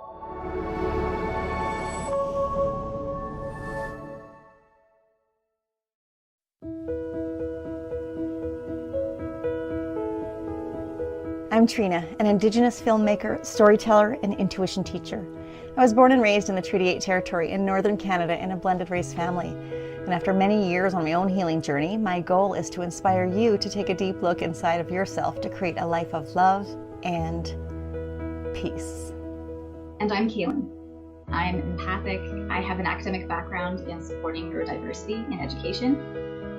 I'm Trina, an Indigenous filmmaker, storyteller, and intuition teacher. I was born and raised in the Treaty 8 territory in Northern Canada in a blended race family. And after many years on my own healing journey, my goal is to inspire you to take a deep look inside of yourself to create a life of love and peace. And I'm Kaylin. I'm empathic. I have an academic background in supporting neurodiversity in education,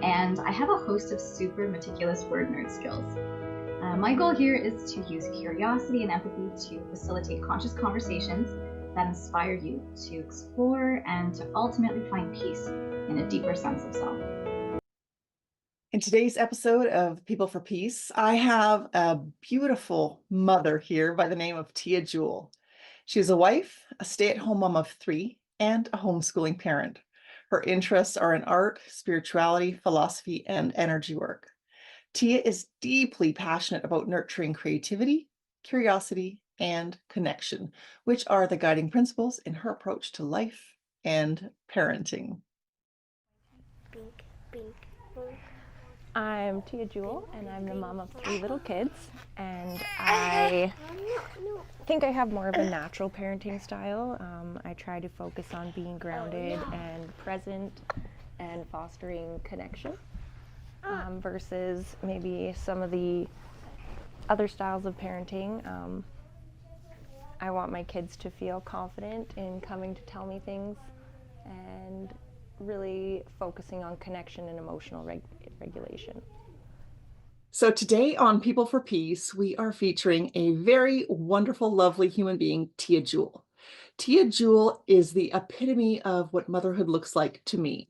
and I have a host of super meticulous word nerd skills. My goal here is to use curiosity and empathy to facilitate conscious conversations that inspire you to explore and to ultimately find peace in a deeper sense of self. In today's episode of People for Peace, I have a beautiful mother here by the name of Juell. She's a wife, a stay-at-home mom of 3, and a homeschooling parent. Her interests are in art, spirituality, philosophy, and energy work. Tia is deeply passionate about nurturing creativity, curiosity, and connection, which are the guiding principles in her approach to life and parenting. I'm Juell, and I'm the mom of 3 little kids, and I think I have more of a natural parenting style. I try to focus on being grounded and present and fostering connection. Versus maybe some of the other styles of parenting. I want my kids to feel confident in coming to tell me things and really focusing on connection and emotional regulation. So today on People for Peace, we are featuring a very wonderful, lovely human being, Juell. Juell is the epitome of what motherhood looks like to me.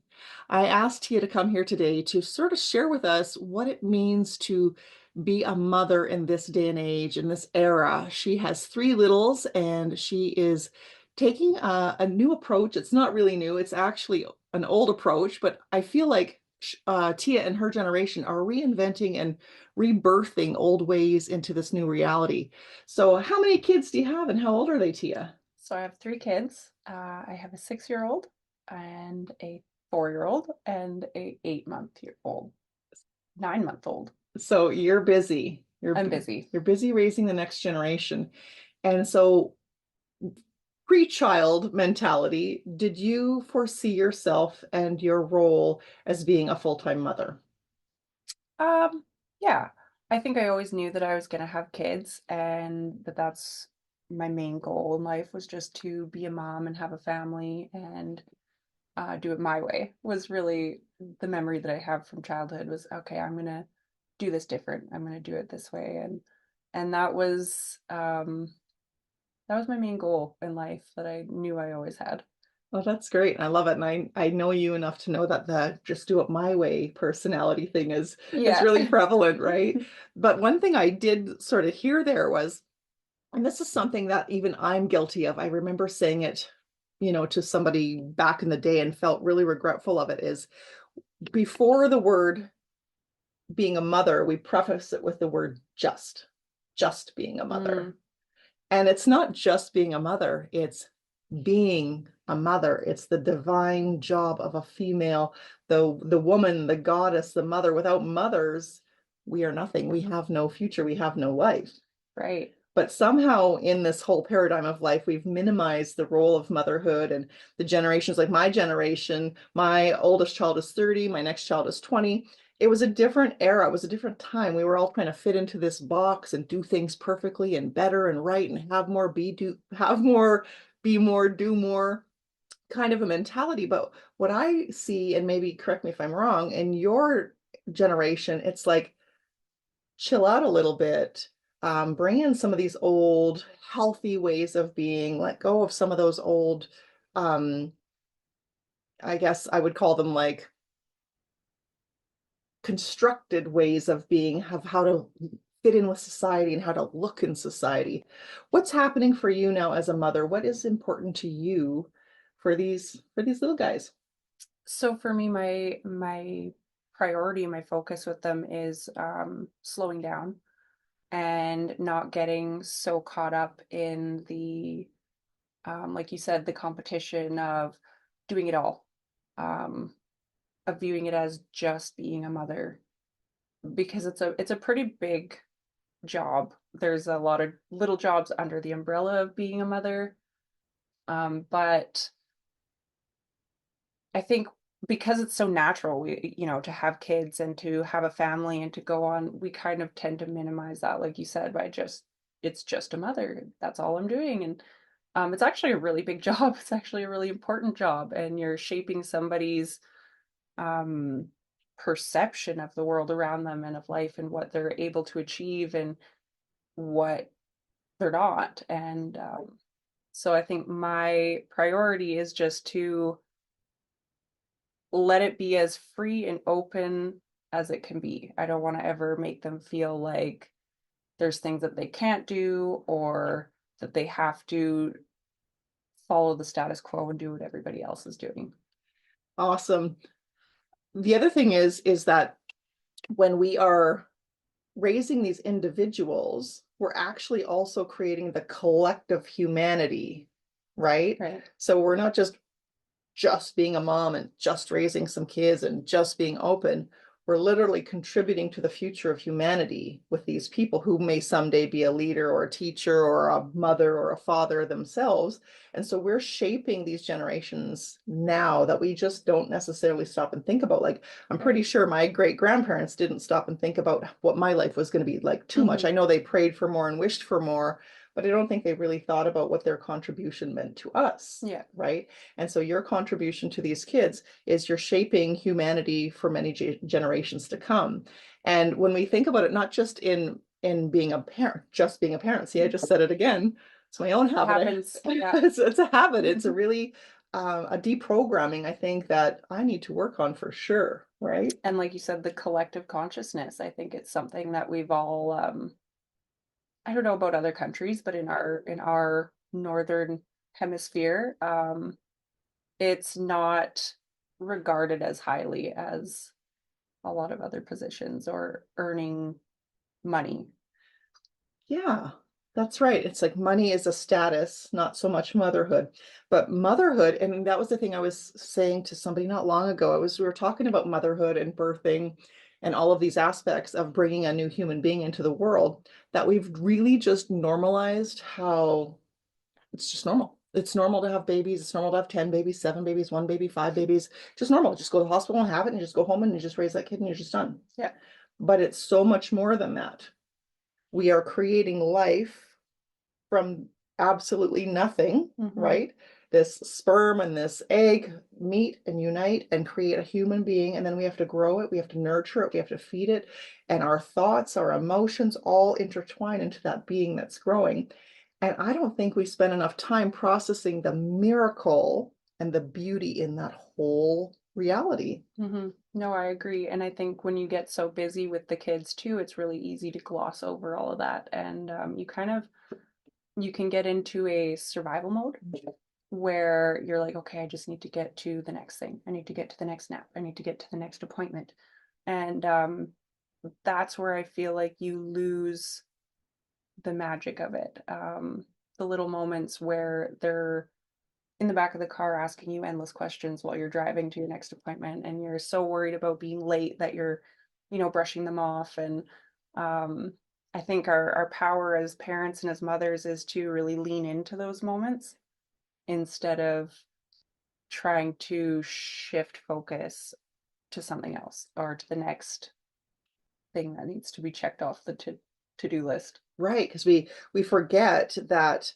I asked Tia to come here today to sort of share with us what it means to be a mother in this day and age, in this era. She has 3 littles, and she is taking a new approach. It's not really new. It's actually an old approach, but I feel like Tia and her generation are reinventing and rebirthing old ways into this new reality. So how many kids do you have, and how old are they, Tia? So I have 3 kids. I have a 6-year-old and a 4-year-old and a 8-month-old, 9-month-old. So you're busy. I'm busy. You're busy raising the next generation. And so pre-child mentality, did you foresee yourself and your role as being a full-time mother? Yeah. I think I always knew that I was going to have kids, and that's my main goal in life, was just to be a mom and have a family and do it my way. Was really the memory that I have from childhood was, okay, I'm going to do this different. I'm going to do it this way. And that was my main goal in life that I knew I always had. Well, that's great. I love it. And I know you enough to know that the just do it my way personality thing is really prevalent, right? But one thing I did sort of hear there was, and this is something that even I'm guilty of. I remember saying it, to somebody back in the day and felt really regretful of it, is before the word being a mother, we preface it with the word just being a mother. And it's not just being a mother, it's being a mother. It's the divine job of a female, the woman, the goddess, the mother. Without mothers, we are nothing. We have no future. We have no life. Right. But somehow in this whole paradigm of life, we've minimized the role of motherhood, and the generations, like my generation, my oldest child is 30, my next child is 20. It was a different era. It was a different time. We were all trying to fit into this box and do things perfectly and better and right and have more, be more, do more kind of a mentality. But what I see, and maybe correct me if I'm wrong, in your generation, it's like, chill out a little bit, bring in some of these old healthy ways of being, let go of some of those old, I guess I would call them like constructed ways of being, of how to fit in with society and how to look in society. What's happening for you now as a mother? What is important to you for these little guys? So for me, my priority, my focus with them is slowing down and not getting so caught up in the like you said, the competition of doing it all, of viewing it as just being a mother, because it's a pretty big job. There's a lot of little jobs under the umbrella of being a mother. But I think because it's so natural, to have kids and to have a family and to go on, we kind of tend to minimize that, like you said, by it's just a mother. That's all I'm doing. And it's actually a really big job. It's actually a really important job. And you're shaping somebody's um, perception of the world around them and of life and what they're able to achieve and what they're not. And so I think my priority is just to let it be as free and open as it can be. I don't want to ever make them feel like there's things that they can't do or that they have to follow the status quo and do what everybody else is doing. Awesome. The other thing is that when we are raising these individuals, we're actually also creating the collective humanity, right? Right. So we're not just being a mom and just raising some kids and just being open. We're literally contributing to the future of humanity with these people who may someday be a leader or a teacher or a mother or a father themselves. And so we're shaping these generations now that we just don't necessarily stop and think about. Like, I'm pretty sure my great grandparents didn't stop and think about what my life was going to be like too much. I know they prayed for more and wished for more, but I don't think they really thought about what their contribution meant to us. Yeah. Right. And so your contribution to these kids is you're shaping humanity for many generations to come. And when we think about it, not just in being a parent, just being a parent. See, I just said it again. It's my own habit. Yeah. It's a habit. It's a really a deprogramming, I think, that I need to work on for sure. Right. And like you said, the collective consciousness, I think it's something that we've all I don't know about other countries, but in our northern hemisphere, it's not regarded as highly as a lot of other positions or earning money. Yeah, that's right. It's like money is a status, not so much motherhood. But motherhood, and that was the thing I was saying to somebody not long ago. We were talking about motherhood and birthing and all of these aspects of bringing a new human being into the world, that we've really just normalized how it's just normal. It's normal to have babies. It's normal to have 10 babies, 7 babies, 1 baby, 5 babies. Just normal. Just go to the hospital and have it and just go home and you just raise that kid and you're just done. Yeah. But it's so much more than that. We are creating life from absolutely nothing, right? This sperm and this egg meet and unite and create a human being. And then we have to grow it. We have to nurture it. We have to feed it. And our thoughts, our emotions all intertwine into that being that's growing. And I don't think we spend enough time processing the miracle and the beauty in that whole reality. No, I agree. And I think when you get so busy with the kids too, it's really easy to gloss over all of that. And you can get into a survival mode where you're like, okay, I just need to get to the next thing. I need to get to the next nap. I need to get to the next appointment. And that's where I feel like you lose the magic of it. The little moments where they're in the back of the car asking you endless questions while you're driving to your next appointment and you're so worried about being late that you're brushing them off. And I think our power as parents and as mothers is to really lean into those moments instead of trying to shift focus to something else or to the next thing that needs to be checked off the to-do list. Right, because we forget that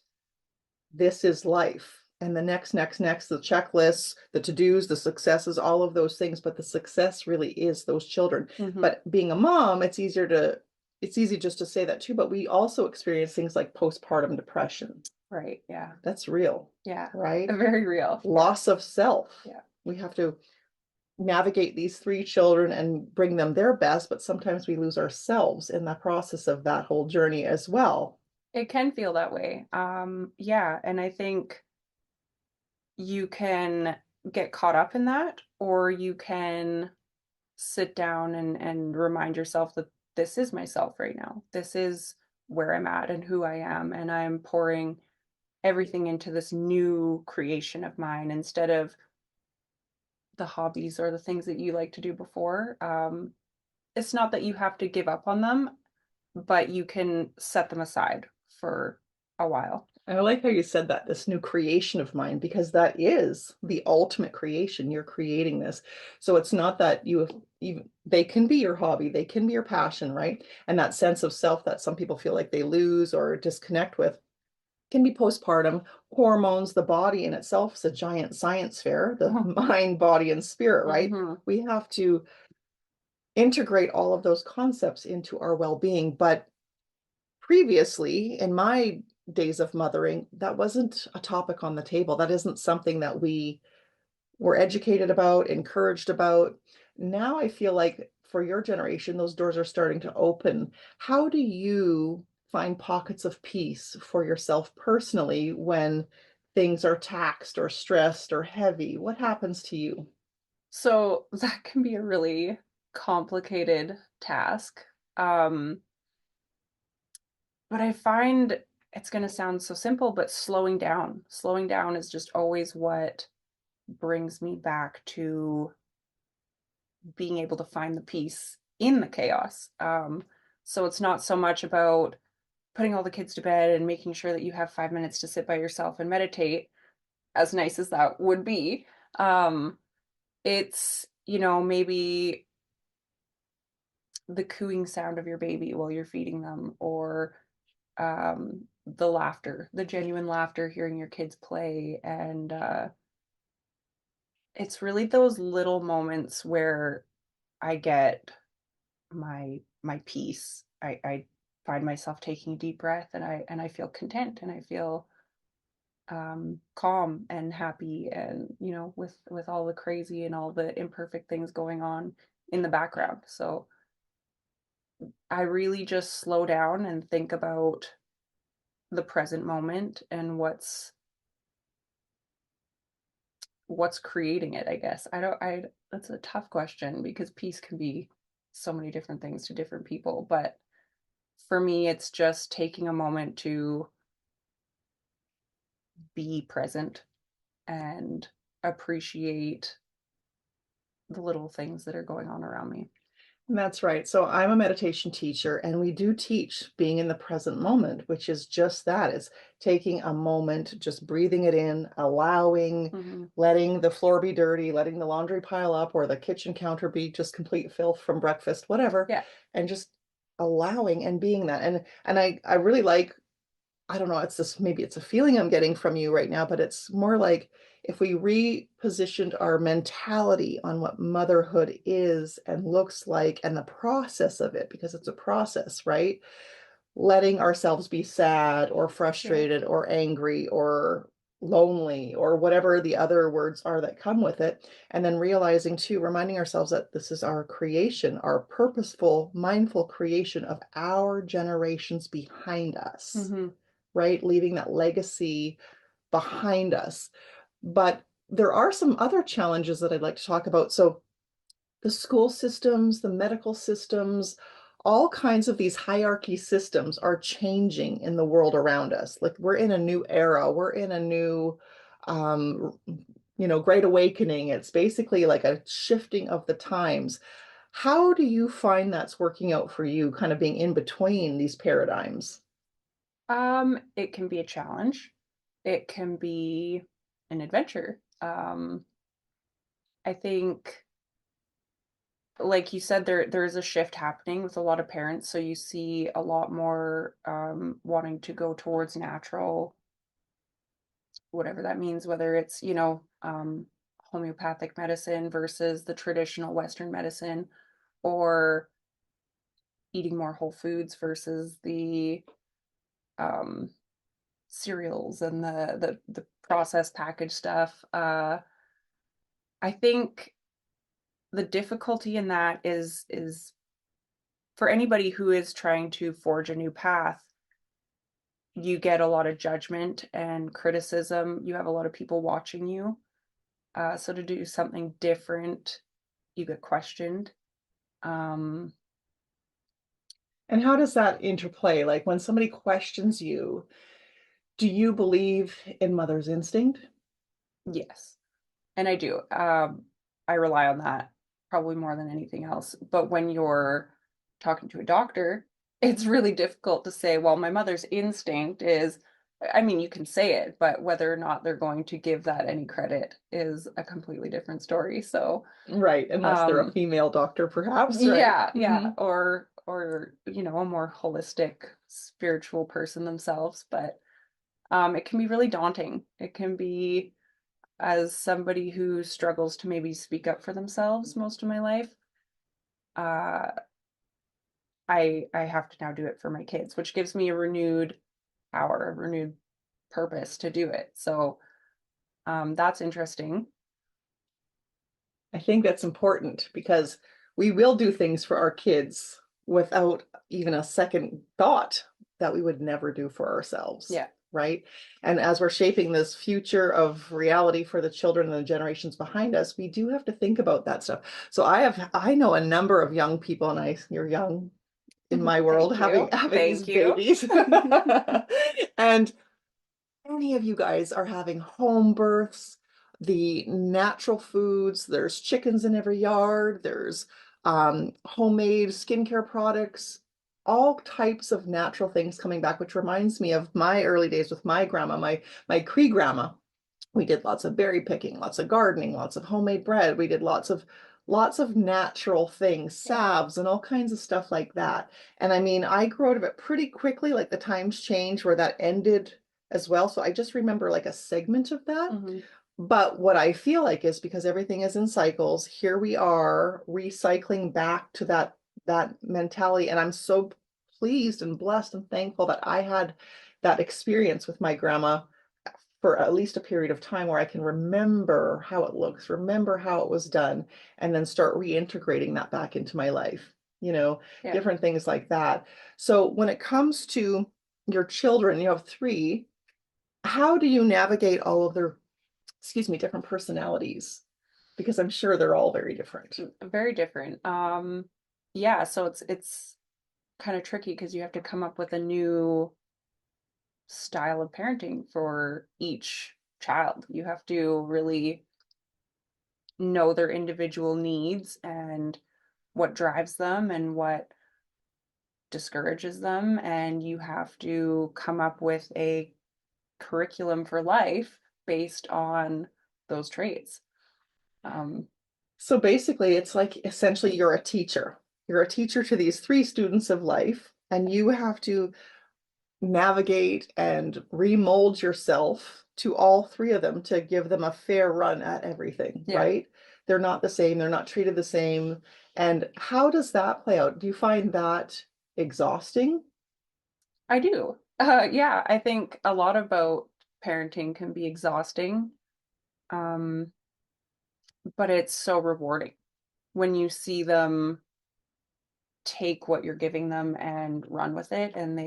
this is life. And the next, the checklists, the to-dos, the successes, all of those things. But the success really is those children. But being a mom, it's easy just to say that too. But we also experience things like postpartum depression. Right. Yeah. That's real. Yeah. Right. Very real. Loss of self. Yeah. We have to navigate these 3 children and bring them their best. But sometimes we lose ourselves in the process of that whole journey as well. It can feel that way. Yeah. And I think you can get caught up in that, or you can sit down and remind yourself that this is myself right now. This is where I'm at and who I am, and I'm pouring everything into this new creation of mine instead of the hobbies or the things that you like to do before. It's not that you have to give up on them, but you can set them aside for a while. I like how you said that, this new creation of mine, because that is the ultimate creation. You're creating this. So it's not that they can be your hobby, they can be your passion, right? And that sense of self that some people feel like they lose or disconnect with can be postpartum. Hormones, the body in itself is a giant science fair, the mind, body, and spirit, right? Mhm. We have to integrate all of those concepts into our well-being. But previously, in my days of mothering, that wasn't a topic on the table. That isn't something that we were educated about, encouraged about. Now I feel like for your generation, those doors are starting to open. How do you find pockets of peace for yourself personally when things are taxed or stressed or heavy? What happens to you? So that can be a really complicated task. Um, but I find it's going to sound so simple, but slowing down is just always what brings me back to being able to find the peace in the chaos. So it's not so much about putting all the kids to bed and making sure that you have 5 minutes to sit by yourself and meditate, as nice as that would be. It's, maybe the cooing sound of your baby while you're feeding them, or the laughter, the genuine laughter, hearing your kids play. And it's really those little moments where I get my peace. I find myself taking a deep breath, and I feel content, and I feel calm and happy, and with all the crazy and all the imperfect things going on in the background. So I really just slow down and think about the present moment and what's creating it, I guess. I don't I That's a tough question because peace can be so many different things to different people, but for me it's just taking a moment to be present and appreciate the little things that are going on around me. That's right. So I'm a meditation teacher, and we do teach being in the present moment, which is just that. It's taking a moment, just breathing it in, allowing, Mhm. letting the floor be dirty, letting the laundry pile up or the kitchen counter be just complete filth from breakfast, whatever, Yeah. and just allowing and being that. And I really like, I don't know, it's this, maybe it's a feeling I'm getting from you right now, but it's more like if we repositioned our mentality on what motherhood is and looks like and the process of it, because it's a process, right? Letting ourselves be sad or Yeah. frustrated or angry or lonely or whatever the other words are that come with it. And then realizing too, reminding ourselves that this is our creation, our purposeful, mindful creation of our generations behind us, Mhm. right? Leaving that legacy behind us. But there are some other challenges that I'd like to talk about. So the school systems, the medical systems, all kinds of these hierarchy systems are changing in the world around us. Like we're in a new era, we're in a new, um, great awakening. It's basically like a shifting of the times. How do you find that's working out for you, kind of being in between these paradigms? It can be a challenge. It can be an adventure. I think, like you said, there's a shift happening with a lot of parents. So you see a lot more wanting to go towards natural, whatever that means, whether it's, homeopathic medicine versus the traditional Western medicine, or eating more whole foods versus the um, cereals and the processed packaged stuff. I think the difficulty in that is for anybody who is trying to forge a new path, you get a lot of judgment and criticism. You have a lot of people watching you. So to do something different, you get questioned. Um, And how does that interplay? Like when somebody questions you, Do you believe in mother's instinct? Yes, and I do. I rely on that probably more than anything else. But when you're talking to a doctor, it's really difficult to say, well, my mother's instinct is, I mean, you can say it, but whether or not they're going to give that any credit is a completely different story. So, Right, unless they're a female doctor, perhaps, right? yeah, yeah, Mm-hmm. or a more holistic spiritual person themselves, but it can be really daunting. It can be, as somebody who struggles to maybe speak up for themselves most of my life, uh, I have to now do it for my kids, which gives me a renewed power, a renewed purpose to do it. So that's interesting. I think that's important because we will do things for our kids without even a second thought that we would never do for ourselves. Yeah. Right. And as we're shaping this future of reality for the children and the generations behind us, we do have to think about that stuff. So I know a number of young people, and you're young in my world, having these Thank you. babies. And any of you guys are having home births, the natural foods, there's chickens in every yard, there's homemade skincare products, all types of natural things coming back, which reminds me of my early days with my grandma, my Cree grandma. We did lots of berry picking, lots of gardening, lots of homemade bread. We did lots of natural things, salves and all kinds of stuff like that. And I mean, I grew out of it pretty quickly, like the times changed where that ended as well. So I just remember like a segment of that. Mm-hmm. But what I feel like is because everything is in cycles, here we are recycling back to that mentality. And I'm so pleased and blessed and thankful that I had that experience with my grandma for at least a period of time where I can remember how it looks, remember how it was done, and then start reintegrating that back into my life, Yeah. different things like that. So when it comes to your children, you have three, how do you navigate all of their, excuse me, different personalities? Because I'm sure they're all very different. Very different. Yeah, so it's kind of tricky because you have to come up with a new style of parenting for each child. You have to really know their individual needs and what drives them and what discourages them. And you have to come up with a curriculum for life based on those traits. So basically, it's like essentially you're a teacher. You're a teacher to these three students of life, and you have to navigate and remold yourself to all three of them to give them a fair run at everything, Yeah. right? They're not the same, they're not treated the same. And how does that play out? Do you find that exhausting? I do. Yeah, I think a lot about parenting can be exhausting, um, but it's so rewarding when you see them take what you're giving them and run with it. And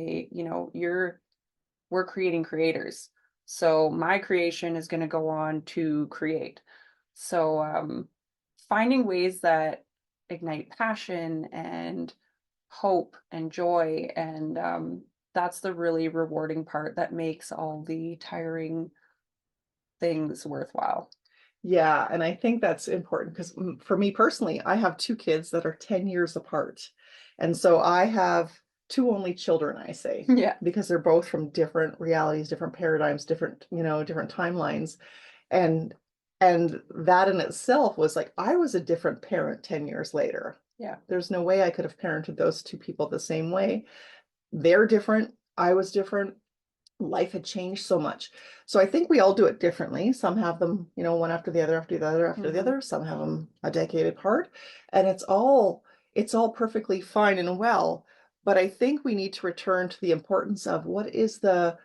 we're creating creators. So my creation is going to go on to create. So finding ways that ignite passion and hope and joy, and that's the really rewarding part that makes all the tiring things worthwhile. Yeah, and I think that's important because for me personally, I have two kids that are 10 years apart. And so I have two only children, I say, Yeah. because they're both from different realities, different paradigms, different timelines. And and that in itself was like I was a different parent 10 years later. Yeah. There's no way I could have parented those two people the same way. They're different, I was different, life had changed so much. So I think we all do it differently. Some have them, one after the other, after the other, after the other. Some have them a decade apart. And it's all perfectly fine and well. But I think we need to return to the importance of what is the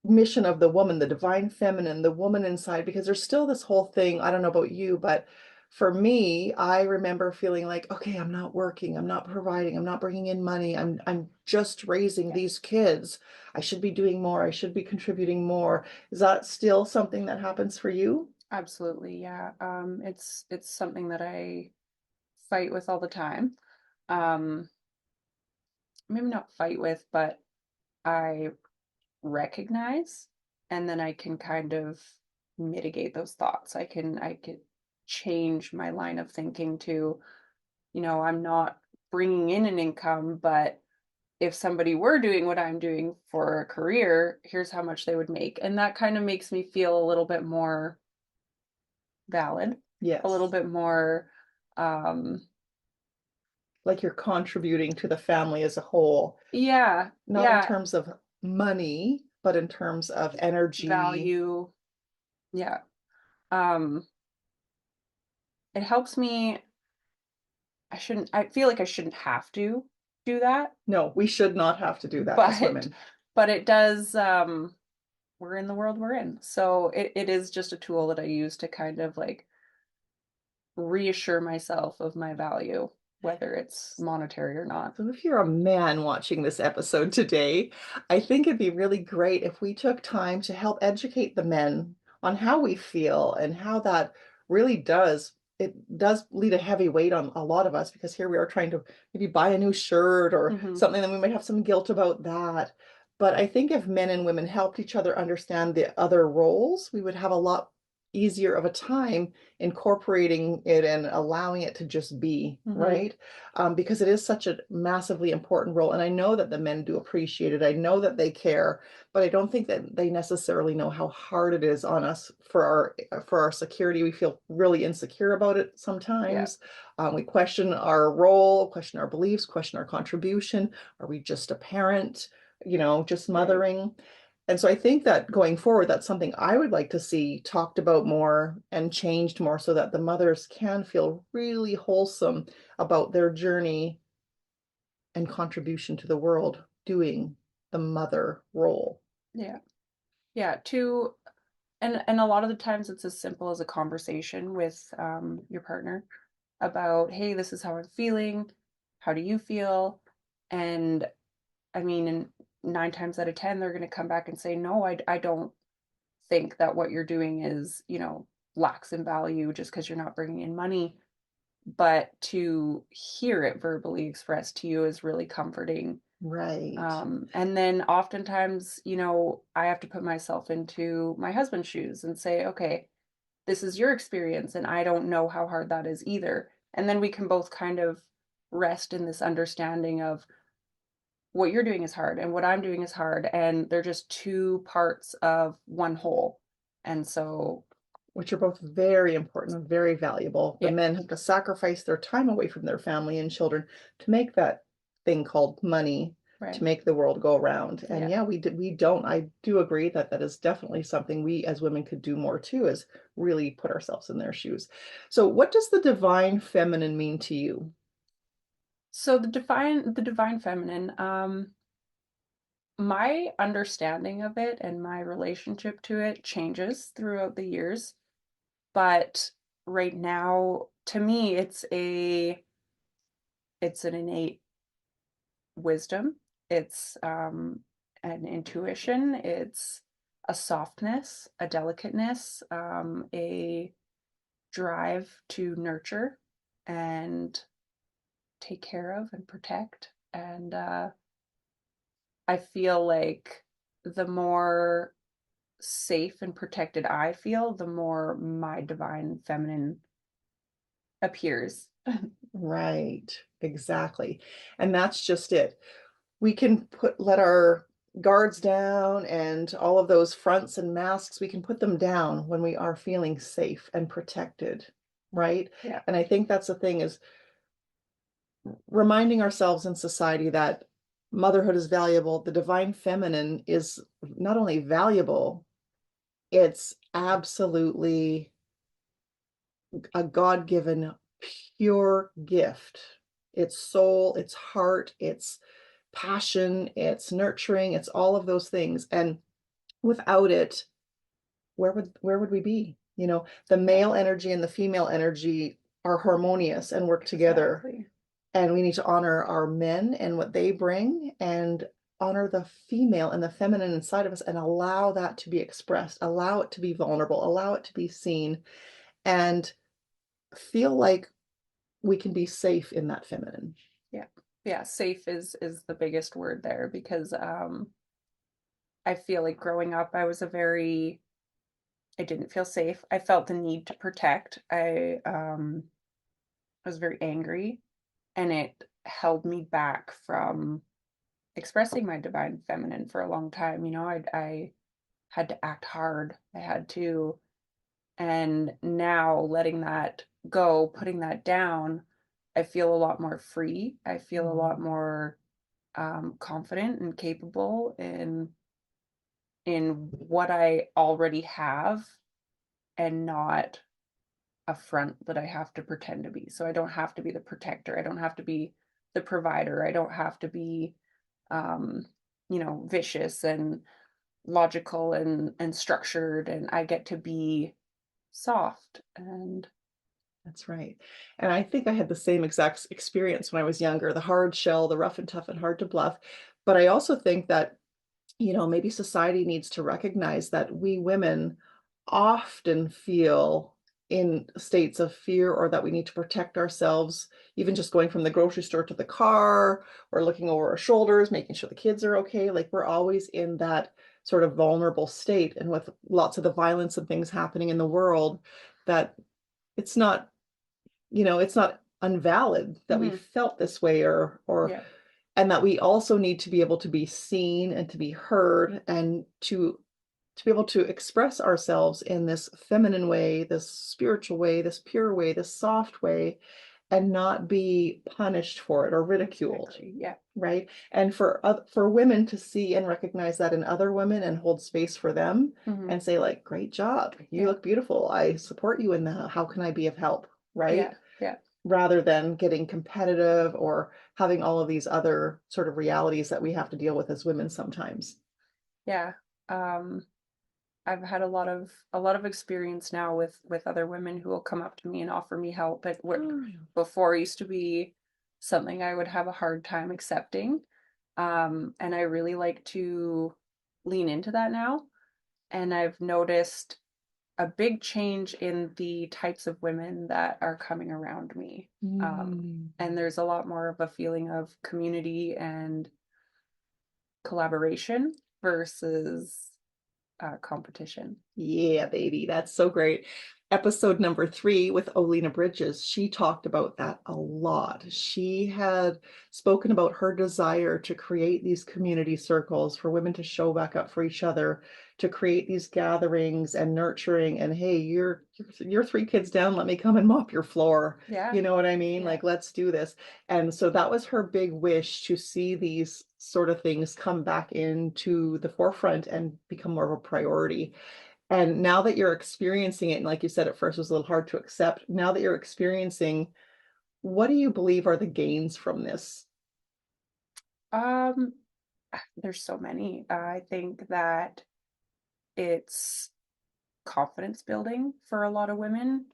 mission of the woman, the divine feminine, the woman inside, because there's still this whole thing. I don't know about you, but for me, I remember feeling like, okay, I'm not working, I'm not providing, I'm not bringing in money, I'm just raising these kids. I should be doing more, I should be contributing more. Is that still something that happens for you? Absolutely. Yeah. It's something that I fight with all the time. Um, Maybe not fight with, but I recognize, and then I can kind of mitigate those thoughts. I could change my line of thinking to, I'm not bringing in an income, but if somebody were doing what I'm doing for a career, here's how much they would make. And that kind of makes me feel a little bit more valid, a little Yes. bit more, Like you're contributing to the family as a whole, yeah, not in yeah, terms of money, but in terms of energy. value. Yeah. Um, it helps me. I feel like I shouldn't have to do that, No, we should not have to do that as but women. it does, we're in the world we're in. So it is just a tool that I use to kind of like reassure myself of my value, whether it's monetary or not. So if you're a man watching this episode today, I think it'd be really great if we took time to help educate the men on how we feel and how that really does lead a heavy weight on a lot of us, because here we are trying to maybe buy a new shirt or Mm-hmm. something, and we might have some guilt about that. But I think if men and women helped each other understand the other roles, we would have a lot easier of a time incorporating it and allowing it to just be, Mm-hmm. right? Because it is such a massively important role. And I know that the men do appreciate it. I know that they care, but I don't think that they necessarily know how hard it is on us for our security. We feel really insecure about it sometimes. Yeah. We question our role, question our beliefs, question our contribution. Are we just a parent, just mothering? Right. And so I think that going forward, that's something I would like to see talked about more and changed more, so that the mothers can feel really wholesome about their journey and contribution to the world doing the mother role. Yeah. Yeah. And a lot of the times it's as simple as a conversation with your partner about, hey, this is how I'm feeling. How do you feel? And I mean, and 9 times out of 10, they're going to come back and say, no, I don't think that what you're doing is, lacks in value just because you're not bringing in money. But to hear it verbally expressed to you is really comforting. Right. And then oftentimes, I have to put myself into my husband's shoes and say, okay, this is your experience, and I don't know how hard that is either. And then we can both kind of rest in this understanding of what you're doing is hard and what I'm doing is hard, and they're just two parts of one whole. And so, which are both very important and very valuable. The yeah. men have to sacrifice their time away from their family and children to make that thing called money, Right. to make the world go around. And Yeah. we don't, I do agree that that is definitely something we as women could do more too, is really put ourselves in their shoes. So what does the divine feminine mean to you? So the divine feminine, my understanding of it and my relationship to it changes throughout the years. But right now, to me, it's an innate wisdom. It's an intuition. It's a softness, a delicateness, a drive to nurture and take care of and protect. And I feel like the more safe and protected I feel, the more my divine feminine appears. Right, exactly. And that's just it. We can let our guards down, and all of those fronts and masks, we can put them down when we are feeling safe and protected, right? Yeah. And I think that's the thing, is reminding ourselves in society that motherhood is valuable. The divine feminine is not only valuable, it's absolutely a God-given pure gift. It's soul, it's heart, it's passion, it's nurturing, it's all of those things. And without it, where would we be? The male energy and the female energy are harmonious and work together. Exactly. And we need to honor our men and what they bring, and honor the female and the feminine inside of us, and allow that to be expressed, allow it to be vulnerable, allow it to be seen, and feel like we can be safe in that feminine. Yeah. Yeah. Safe is the biggest word there, because I feel like growing up, I didn't feel safe. I felt the need to protect. I was very angry, and it held me back from expressing my divine feminine for a long time. I had to act hard. I had to, and now letting that go, putting that down, I feel a lot more free. I feel a lot more confident and capable in what I already have, and not a front that I have to pretend to be. So I don't have to be the protector. I don't have to be the provider. I don't have to be, um, vicious and logical and structured. And I get to be soft. And That's right. And I think I had the same exact experience when I was younger, the hard shell, the rough and tough and hard to bluff. But I also think that, maybe society needs to recognize that we women often feel in states of fear, or that we need to protect ourselves, even just going from the grocery store to the car, or looking over our shoulders, making sure the kids are okay. Like, we're always in that sort of vulnerable state. And with lots of the violence and things happening in the world, that it's not, it's not invalid that we felt this way, or yeah, and that we also need to be able to be seen and to be heard, and to be able to express ourselves in this feminine way, this spiritual way, this pure way, this soft way, and not be punished for it or ridiculed. exactly. Yeah. Right. And for women to see and recognize that in other women, and hold space for them, and say, like, great job, you look beautiful, I support you in that, how can I be of help? Right. Yeah. Yeah. Rather than getting competitive, or having all of these other sort of realities that we have to deal with as women sometimes. Yeah. Um, I've had a lot of experience now with other women who will come up to me and offer me help. It where before used to be something I would have a hard time accepting. And I really like to lean into that now. And I've noticed a big change in the types of women that are coming around me. And there's a lot more of a feeling of community and collaboration versus competition. Yeah, baby. That's so great. Episode number 3 with Olena Bridges, she talked about that a lot. She had spoken about her desire to create these community circles for women to show back up for each other, to create these gatherings and nurturing. And hey, you're 3 kids down, let me come and mop your floor. Yeah. You know what I mean? Yeah. Like, let's do this. And so that was her big wish, to see these sort of things come back into the forefront and become more of a priority. And now that you're experiencing it, and like you said, at first it was a little hard to accept, now that you're experiencing, what do you believe are the gains from this? Um, there's so many. I think that it's confidence building for a lot of women.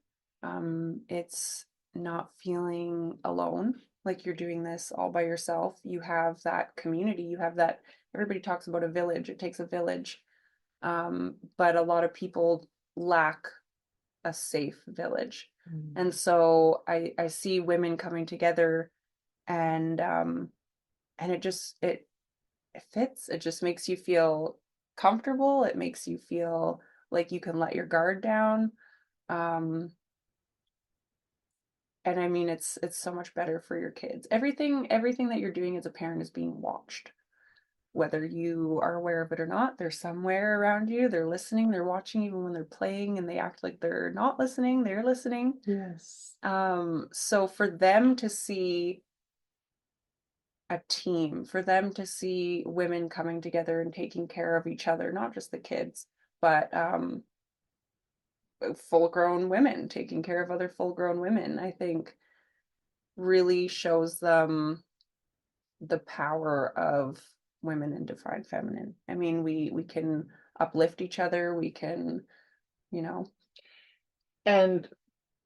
It's not feeling alone, like you're doing this all by yourself. You have that community, you have that, everybody talks about a village, it takes a village. But a lot of people lack a safe village. And so I see women coming together, and it fits. It just makes you feel comfortable. It makes you feel like you can let your guard down. Um, and I mean, it's so much better for your kids. Everything that you're doing as a parent is being watched. Whether you are aware of it or not, they're somewhere around you. They're listening, they're watching, even when they're playing and they act like they're not listening, they're listening. Yes. So for them to see a team, for them to see women coming together and taking care of each other, not just the kids, but full grown women taking care of other full grown women, I think really shows them the power of women in divine feminine. I mean, we can uplift each other, we can, you know. And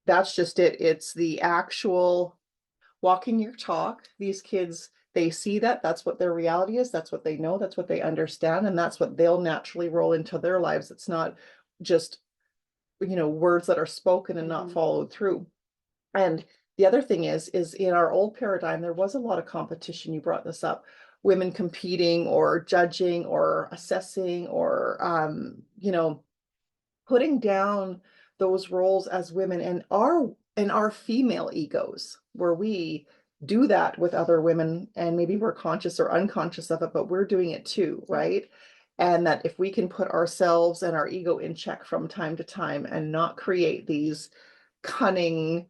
that's just it. It's the actual walking your talk. These kids, they see that, that's what their reality is, that's what they know, that's what they understand, and that's what they'll naturally roll into their lives. It's not just, words that are spoken and not followed through. And the other thing is in our old paradigm, there was a lot of competition. You brought this up, women competing or judging or assessing or, putting down those roles as women and our female egos, where we do that with other women and maybe we're conscious or unconscious of it, but we're doing it too, right? And that if we can put ourselves and our ego in check from time to time and not create these cunning,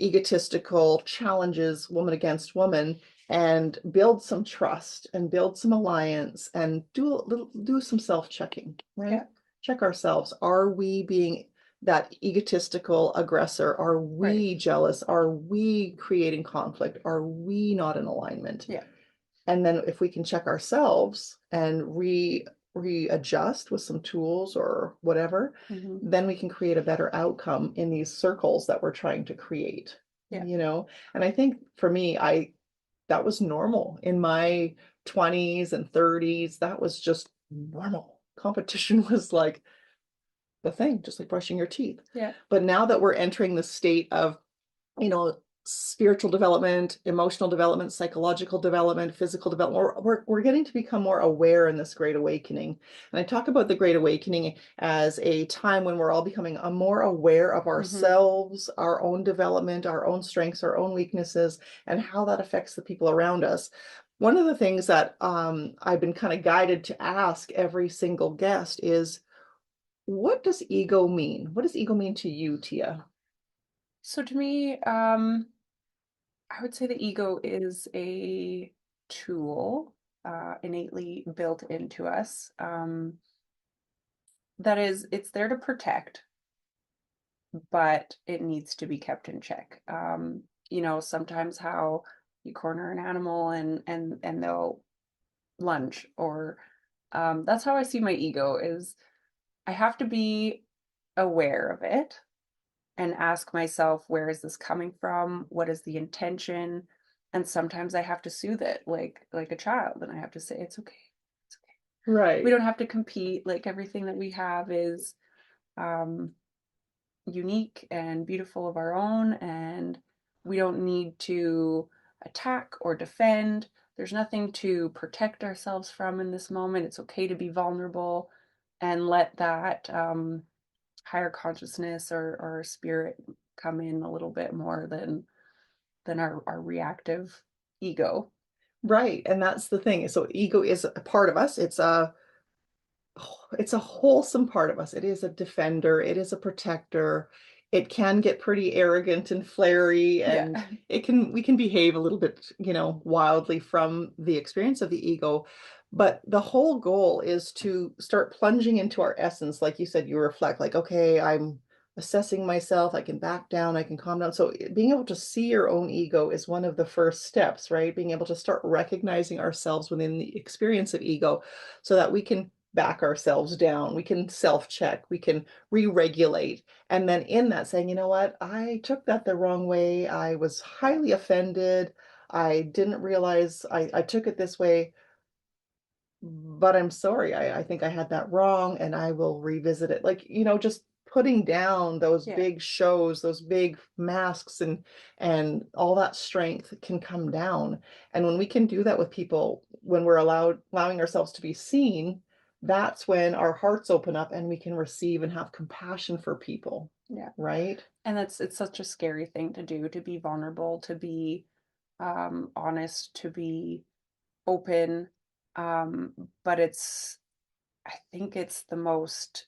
egotistical challenges, woman against woman, and build some trust and build some alliance and do some self-checking, right? Yeah. Check ourselves. Are we being that egotistical aggressor? Are we jealous? Are we creating conflict? Are we not in alignment? Yeah. And then if we can check ourselves and readjust with some tools or whatever, then we can create a better outcome in these circles that we're trying to create. And I think for me, that was normal in my 20s and 30s. That was just normal. Competition was like the thing, just like brushing your teeth. But now that we're entering the state of, spiritual development, emotional development, psychological development, physical development, we're getting to become more aware in this Great Awakening. And I talk about the Great Awakening as a time when we're all becoming more aware of ourselves, our own development, our own strengths, our own weaknesses, and how that affects the people around us. One of the things that I've been kind of guided to ask every single guest is, what does ego mean? What does ego mean to you, Tia? So to me, I would say the ego is a tool innately built into us. That is, it's there to protect, but it needs to be kept in check. Sometimes how you corner an animal and they'll lunge, or that's how I see my ego is. I have to be aware of it and ask myself, where is this coming from? What is the intention? And sometimes I have to soothe it like a child, and I have to say, it's okay. It's okay. Right. We don't have to compete. Like, everything that we have is unique and beautiful of our own, and we don't need to attack or defend. There's nothing to protect ourselves from in this moment. It's okay to be vulnerable and let that higher consciousness or spirit come in a little bit more than our reactive ego. Right. And that's the thing. So ego is a part of us. It's a wholesome part of us. It is a defender. It is a protector. It can get pretty arrogant and flary, and we can behave a little bit, wildly from the experience of the ego. But the whole goal is to start plunging into our essence. Like you said, you reflect like, okay, I'm assessing myself. I can back down. I can calm down. So being able to see your own ego is one of the first steps, right? Being able to start recognizing ourselves within the experience of ego so that we can back ourselves down. We can self-check. We can re-regulate. And then in that saying, you know what? I took that the wrong way. I was highly offended. I didn't realize I took it this way, but I'm sorry. I think I had that wrong and I will revisit it. Like, just putting down those big shows, those big masks and all that strength can come down. And when we can do that with people, when we're allowing ourselves to be seen, that's when our hearts open up and we can receive and have compassion for people. Yeah. Right. And it's such a scary thing to do, to be vulnerable, to be honest, to be open. But I think it's the most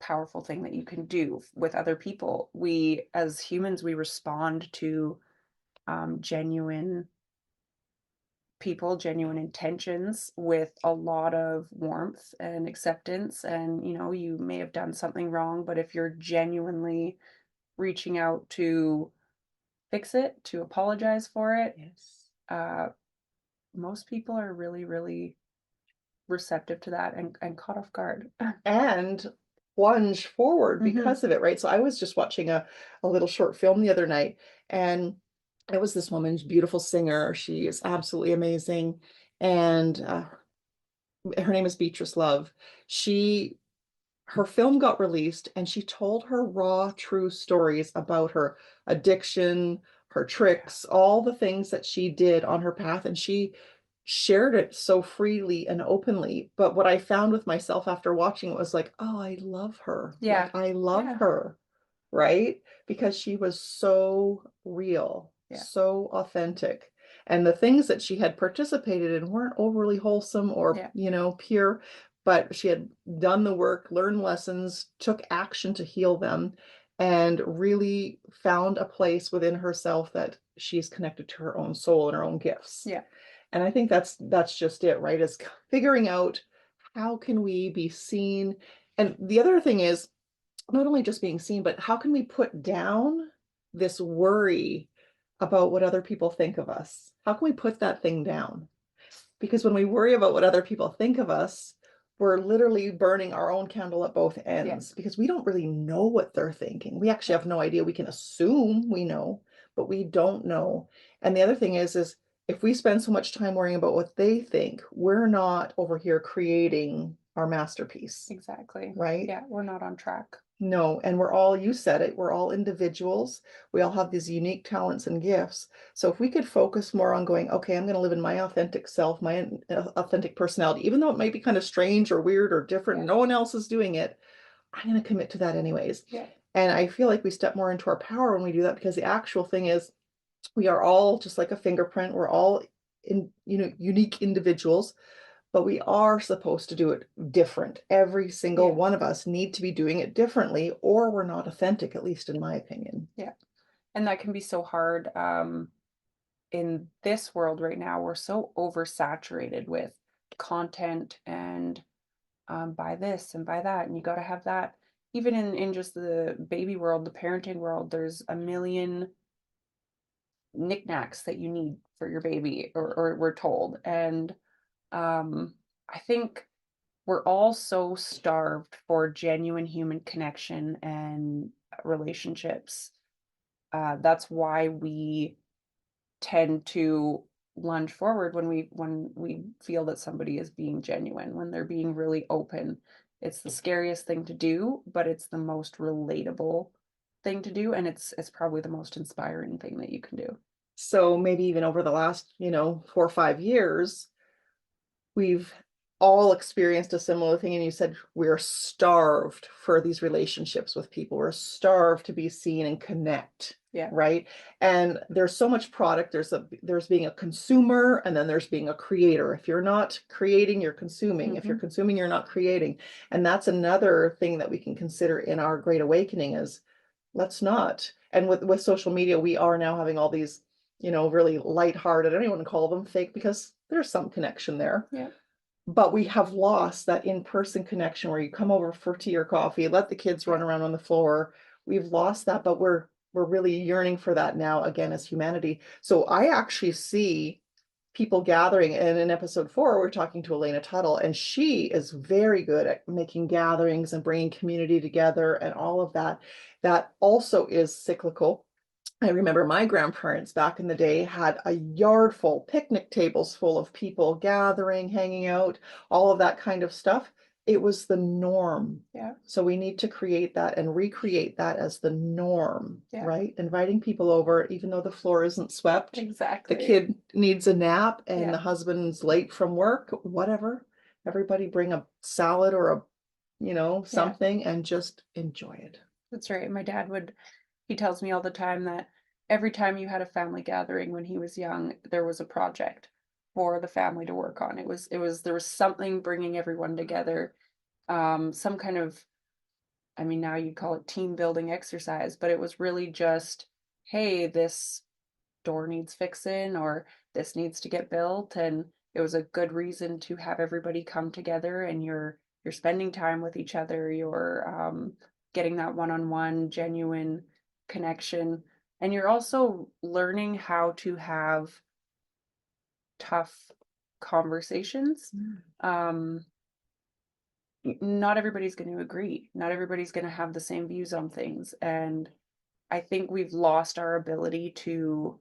powerful thing that you can do with other people. We, as humans, we respond to genuine people, genuine intentions with a lot of warmth and acceptance. And, you may have done something wrong, but if you're genuinely reaching out to fix it, to apologize for it, most people are really, really receptive to that and caught off guard. And plunge forward because of it, right? So I was just watching a little short film the other night, and it was this woman, beautiful singer. She is absolutely amazing. And her name is Beatrice Love. She her film got released and she told her raw, true stories about her addiction, her tricks, all the things that she did on her path. And she shared it so freely and openly. But what I found with myself after watching it was like, oh, I love her. Yeah. Like, I love Yeah. her, right? Because she was so real, Yeah. so authentic. And the things that she had participated in weren't overly wholesome or, Yeah. you know, pure, but she had done the work, learned lessons, took action to heal them, and really found a place within herself that she's connected to her own soul and her own gifts. Yeah. And I think that's just it, right? Is figuring out how can we be seen. And the other thing is not only just being seen, but how can we put down this worry about what other people think of us? How can we put that thing down? Because when we worry about what other people think of us, we're literally burning our own candle at both ends because we don't really know what they're thinking. We actually have no idea. We can assume we know, but we don't know. And the other thing is if we spend so much time worrying about what they think, we're not over here creating our masterpiece. Exactly. Right? Yeah, we're not on track. No, and we're all, you said it, we're all individuals. We all have these unique talents and gifts. So if we could focus more on going, okay, I'm going to live in my authentic self, my authentic personality, even though it might be kind of strange or weird or different, no one else is doing it, I'm going to commit to that anyways. Yeah. And I feel like we step more into our power when we do that, because the actual thing is we are all just like a fingerprint. We're all unique individuals, but we are supposed to do it different. Every single one of us need to be doing it differently, or we're not authentic, at least in my opinion. Yeah. And that can be so hard in this world right now. We're so oversaturated with content and buy this and buy that, and you got to have that. Even in just the baby world, the parenting world, there's a million knickknacks that you need for your baby, or we're told. And I think we're all so starved for genuine human connection and relationships. That's why we tend to lunge forward when we feel that somebody is being genuine, when they're being really open. It's the scariest thing to do, but it's the most relatable thing to do, and it's probably the most inspiring thing that you can do. So maybe even over the last, 4 or 5 years, we've all experienced a similar thing. And you said we're starved for these relationships with people. We're starved to be seen and connect. Yeah. Right. And there's so much product. There's being a consumer, and then there's being a creator. If you're not creating, you're consuming. If you're consuming, you're not creating. And that's another thing that we can consider in our Great Awakening is let's not. And with social media, we are now having all these, really lighthearted, I don't even call them fake, because there's some connection there. Yeah. But we have lost that in-person connection where you come over for tea or coffee, let the kids run around on the floor. We've lost that, but we're really yearning for that now again as humanity. So I actually see people gathering, and in episode 4, we're talking to Elena Tuttle, and she is very good at making gatherings and bringing community together and all of that. That also is cyclical. I remember my grandparents back in the day had a yard full, picnic tables full of people gathering, hanging out, all of that kind of stuff. It was the norm. Yeah. So we need to create that and recreate that as the norm, Yeah. right? Inviting people over, even though the floor isn't swept. Exactly. The kid needs a nap and Yeah. the husband's late from work, whatever. Everybody bring a salad or something and just enjoy it. That's right. My dad he tells me all the time that every time you had a family gathering when he was young, there was a project for the family to work on. There was something bringing everyone together, some kind of, I mean, now you'd call it team building exercise, but it was really just, hey, this door needs fixing, or this needs to get built, and it was a good reason to have everybody come together, and you're spending time with each other, you're getting that one-on-one genuine connection, and you're also learning how to have tough conversations. Not everybody's going to agree. Not everybody's going to have the same views on things, and I think we've lost our ability to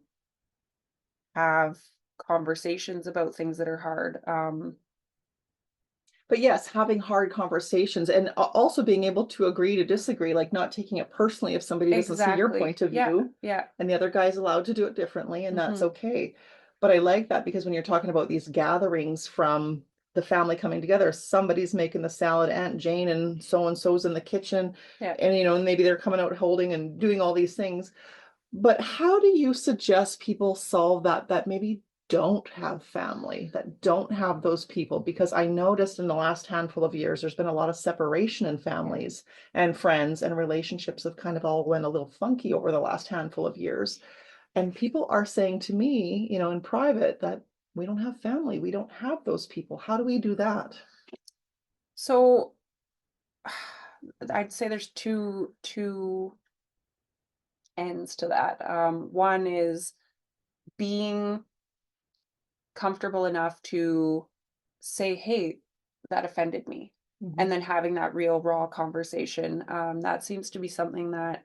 have conversations about things that are hard. But yes, having hard conversations and also being able to agree to disagree, like not taking it personally if somebody doesn't see your Exactly. point of Yeah. view Yeah. and the other guy's allowed to do it differently, and that's Mhm. okay. But I like that because when you're talking about these gatherings from the family coming together, somebody's making the salad, Aunt Jane and so's in the kitchen, Yeah. and you know, maybe they're coming out holding and doing all these things. But how do you suggest people solve that maybe don't have family, that don't have those people? Because I noticed in the last handful of years, there's been a lot of separation in families and friends, and relationships have kind of all went a little funky over the last handful of years. And people are saying to me, you know, in private that we don't have family, we don't have those people. How do we do that? So I'd say there's two ends to that. One is being comfortable enough to say, hey, that offended me. Mhm. And then having that real raw conversation. That seems to be something that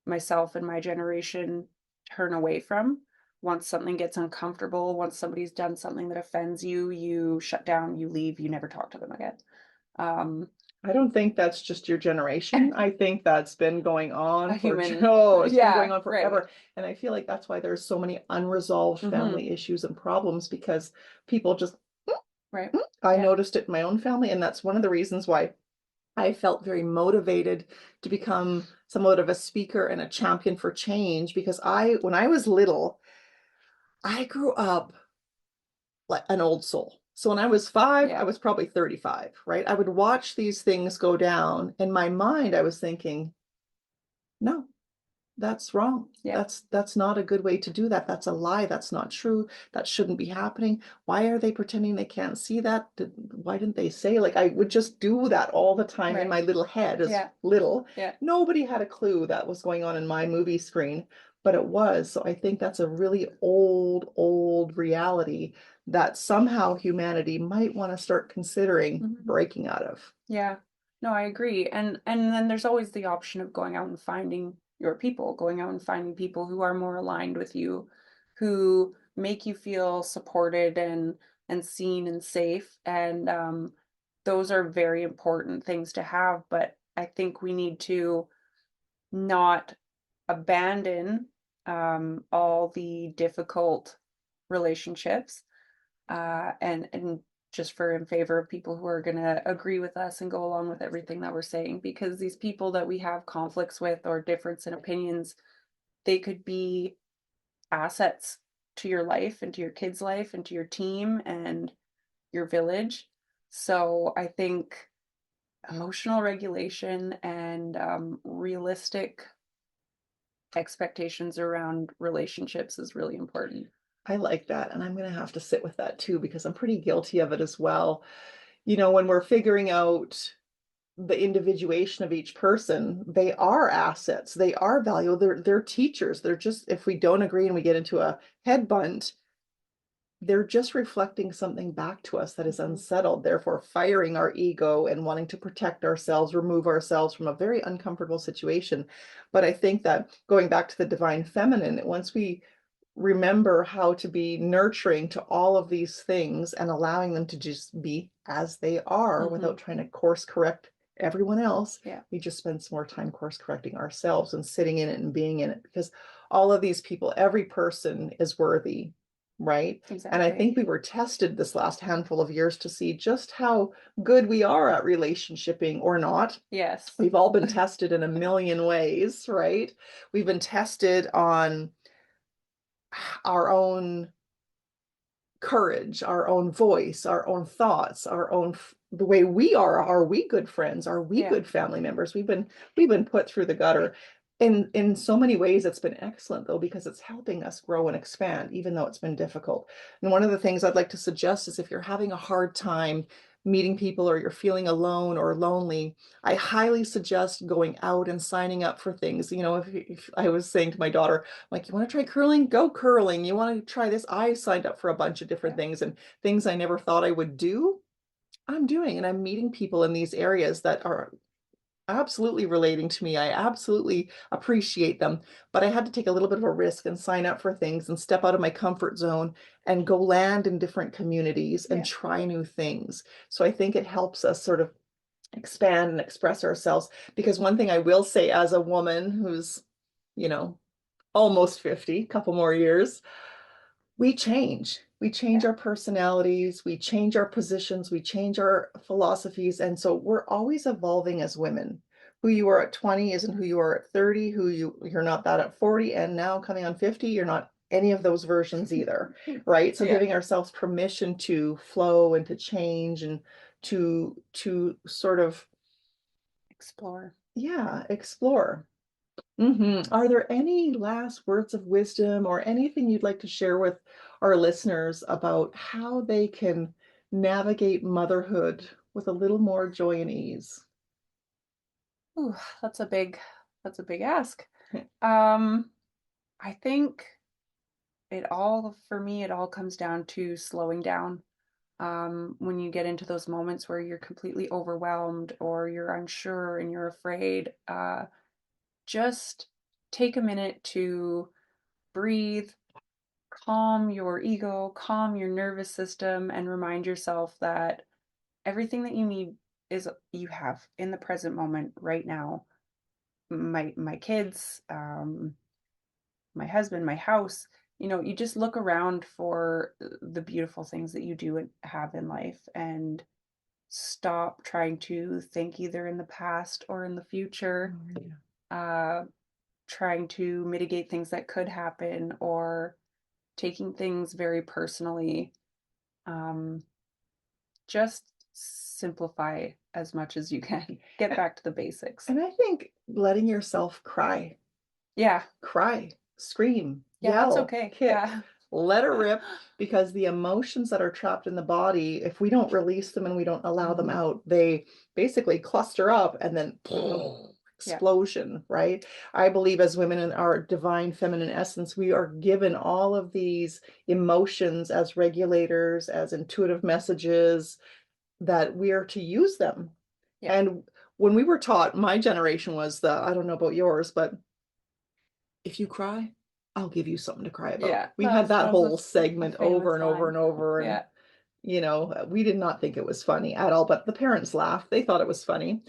myself and my generation turn away from. Once something gets uncomfortable, once somebody's done something that offends you, you shut down, you leave, you never talk to them again. Um, I don't think that's just your generation. I think that's been going a on for, human, oh, it's been going yeah, on right. forever. And I feel like that's why there's so many unresolved Hmm. family issues and problems, because people just, Right. I Yeah. noticed it in my own family. And that's one of the reasons why I felt very motivated to become somewhat of a speaker and a champion for change, because when I was little, I grew up like an old soul. So when I was 5, I Yeah. was probably 35, right? I would watch these things go down. In my mind, I was thinking, no, that's wrong. Yeah. That's not a good way to do that. That's a lie. That's not true. That shouldn't be happening. Why are they pretending they can't see that? Why didn't they say? Like, I would just do that all the time in Right. my little head as Yeah. little. Yeah. Nobody had a clue that was going on in my movie screen, but it was. So I think that's a really old reality that somehow humanity might want to start considering Mhm. breaking out of. Yeah. No, I agree. And then there's always the option of going out and finding your people, going out and finding people who are more aligned with you, who make you feel supported and seen and safe. And those are very important things to have. But I think we need to not abandon all the difficult relationships and just for in favor of people who are going to agree with us and go along with everything that we're saying, because these people that we have conflicts with or difference in opinions, they could be assets to your life and to your kids' life and to your team and your village. So I think emotional regulation and realistic expectations around relationships is really important. I like that. And I'm going to have to sit with that too, because I'm pretty guilty of it as well. You know, when we're figuring out the individuation of each person, they are assets, they are valuable, they're teachers. They're just, if we don't agree and we get into a head bunt, they're just reflecting something back to us that is unsettled, therefore firing our ego and wanting to protect ourselves, remove ourselves from a very uncomfortable situation. But I think that going back to the divine feminine, once we remember how to be nurturing to all of these things and allowing them to just be as they are without trying to course correct everyone else, Yeah. we just spend some more time course correcting ourselves and sitting in it and being in it, because all of these people, every person is worthy, right? Exactly. And I think we were tested this last handful of years to see just how good we are at relationshiping or not. Yes. We've all been tested in a million ways, right? We've been tested on our own courage, our own voice, our own thoughts, the way we are we good friends? Are we Yeah. good family members? We've been put through the gutter. In so many ways, it's been excellent though, because it's helping us grow and expand, even though it's been difficult. And one of the things I'd like to suggest is if you're having a hard time meeting people, or you're feeling alone or lonely, I highly suggest going out and signing up for things. You know, if I was saying to my daughter, like, you want to try curling? Go curling. You want to try this? I signed up for a bunch of different things, and things I never thought I would do, I'm doing. And I'm meeting people in these areas that are absolutely relating to me. I absolutely appreciate them, but I had to take a little bit of a risk and sign up for things and step out of my comfort zone and go land in different communities and try new things. So I think it helps us sort of expand and express ourselves. Because one thing I will say as a woman who's, you know, almost 50, couple more years, we change. We change our personalities, we change our positions, we change our philosophies. And so we're always evolving as women. Who you are at 20 isn't who you are at 30, you're not that at 40, and now coming on 50, you're not any of those versions either, right? So giving ourselves permission to flow and to change and to sort of Explore. explore. Are there any last words of wisdom or anything you'd like to share with our listeners about how they can navigate motherhood with a little more joy and ease? Ooh, that's a big ask. I think for me, it all comes down to slowing down. When you get into those moments where you're completely overwhelmed or you're unsure and you're afraid, just take a minute to breathe, calm your ego, calm your nervous system, and remind yourself that everything that you need you have in the present moment right now. My kids, my husband, my house, you just look around for the beautiful things that you do have in life and stop trying to think either in the past or in the future, trying to mitigate things that could happen or taking things very personally. Just simplify as much as you can. Get back to the basics. And I think letting yourself cry, cry, scream, that's yell, okay. kick, let her rip, because the emotions that are trapped in the body, if we don't release them and we don't allow them out, they basically cluster up and then explosion, right? I believe as women in our divine feminine essence, we are given all of these emotions as regulators, as intuitive messages, that we are to use them. And when we were taught, my generation was I don't know about yours, but if you cry, I'll give you something to cry about. We had that whole segment over and over and over. And, we did not think it was funny at all, but the parents laughed. They thought it was funny.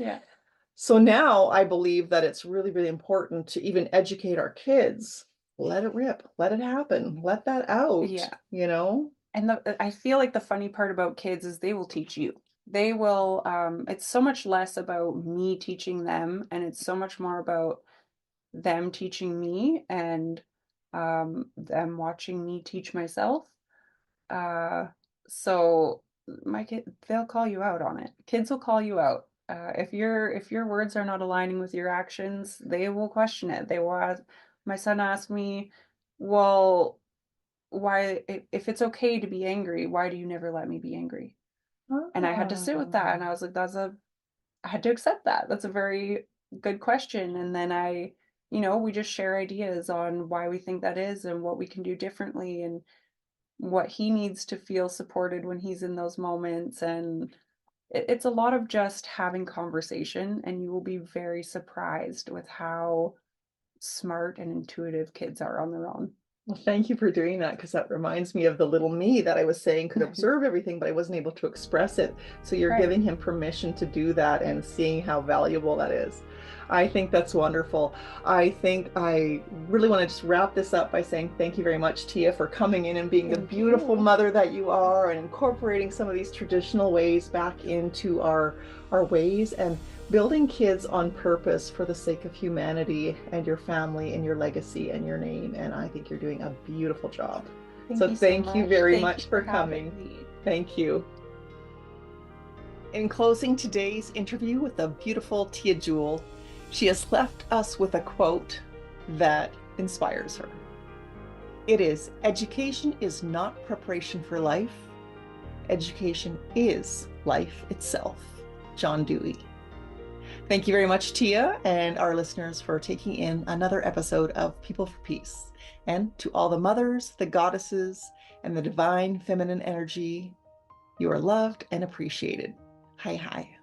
So now I believe that it's really, really important to even educate our kids. Let it rip, let it happen, let that out, And I feel like the funny part about kids is they will teach you. They will, it's so much less about me teaching them, and it's so much more about them teaching me and them watching me teach myself. So my kid, they'll call you out on it. Kids will call you out. If your words are not aligning with your actions, they will question it. They will ask, my son asked me, well, why, if it's okay to be angry, why do you never let me be angry? And I had to sit with that, and I was like, I had to accept that. That's a very good question. And then we just share ideas on why we think that is and what we can do differently and what he needs to feel supported when he's in those moments. And it's a lot of just having conversation, and you will be very surprised with how smart and intuitive kids are on their own. Well, thank you for doing that, because that reminds me of the little me that I was saying could observe everything, but I wasn't able to express it. So you're giving him permission to do that and seeing how valuable that is. I think that's wonderful. I think I really want to just wrap this up by saying thank you very much, Tia, for coming in and being the beautiful mother that you are and incorporating some of these traditional ways back into our ways and building kids on purpose for the sake of humanity and your family and your legacy and your name. And I think you're doing a beautiful job. Thank you very much for coming. Thank you. In closing today's interview with the beautiful Tia Juell, she has left us with a quote that inspires her. It is, "Education is not preparation for life. Education is life itself." John Dewey. Thank you very much, Tia, and our listeners for taking in another episode of People for Peace. And to all the mothers, the goddesses, and the divine feminine energy, you are loved and appreciated. Hi, hi.